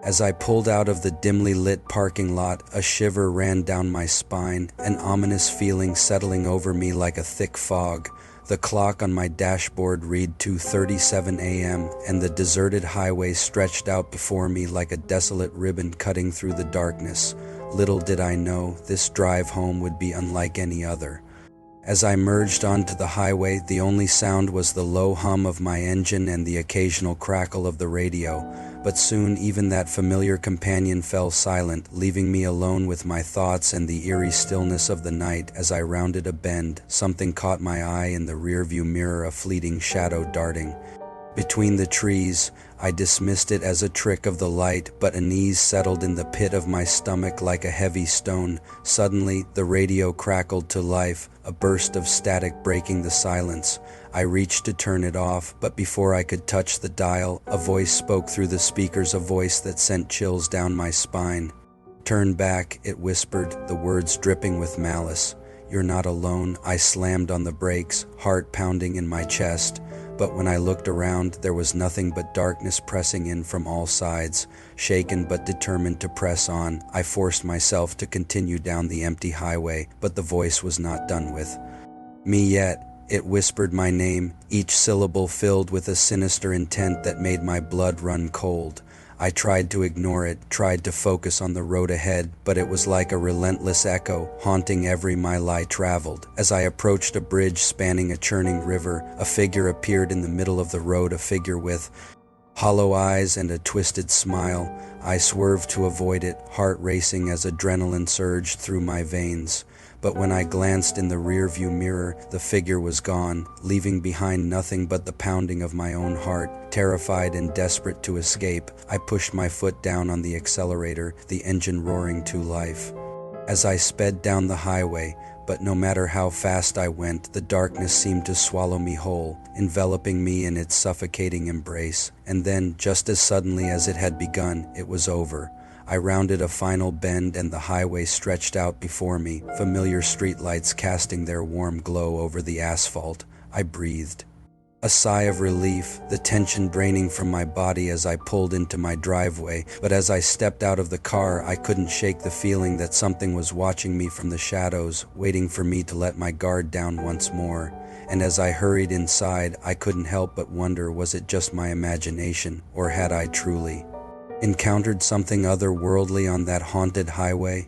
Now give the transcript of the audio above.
As I pulled out of the dimly lit parking lot, a shiver ran down my spine, an ominous feeling settling over me like a thick fog. The clock on my dashboard read 2:37 a.m., and the deserted highway stretched out before me like a desolate ribbon cutting through the darkness. Little did I know, this drive home would be unlike any other. As I merged onto the highway, the only sound was the low hum of my engine and the occasional crackle of the radio. But soon even that familiar companion fell silent, leaving me alone with my thoughts and the eerie stillness of the night. As I rounded a bend, something caught my eye in the rearview mirror, a fleeting shadow darting between the trees. I dismissed it as a trick of the light, but unease settled in the pit of my stomach like a heavy stone. Suddenly, the radio crackled to life, a burst of static breaking the silence. I reached to turn it off, but before I could touch the dial, a voice spoke through the speakers, a voice that sent chills down my spine. "Turn back," it whispered, the words dripping with malice. "You're not alone." I slammed on the brakes, heart pounding in my chest. But when I looked around, there was nothing but darkness pressing in from all sides. Shaken but determined to press on, I forced myself to continue down the empty highway, but the voice was not done with me yet. It whispered my name, each syllable filled with a sinister intent that made my blood run cold. I tried to ignore it, tried to focus on the road ahead, but it was like a relentless echo, haunting every mile I traveled. As I approached a bridge spanning a churning river, a figure appeared in the middle of the road, a figure with hollow eyes and a twisted smile. I swerved to avoid it, heart racing as adrenaline surged through my veins. But when I glanced in the rearview mirror, the figure was gone, leaving behind nothing but the pounding of my own heart. Terrified and desperate to escape, I pushed my foot down on the accelerator, the engine roaring to life. As I sped down the highway, but no matter how fast I went, the darkness seemed to swallow me whole, enveloping me in its suffocating embrace. And then, just as suddenly as it had begun, it was over. I rounded a final bend and the highway stretched out before me, familiar streetlights casting their warm glow over the asphalt. I breathed a sigh of relief, the tension draining from my body as I pulled into my driveway. But as I stepped out of the car, I couldn't shake the feeling that something was watching me from the shadows, waiting for me to let my guard down once more. And as I hurried inside, I couldn't help but wonder, was it just my imagination, or had I truly encountered something otherworldly on that haunted highway?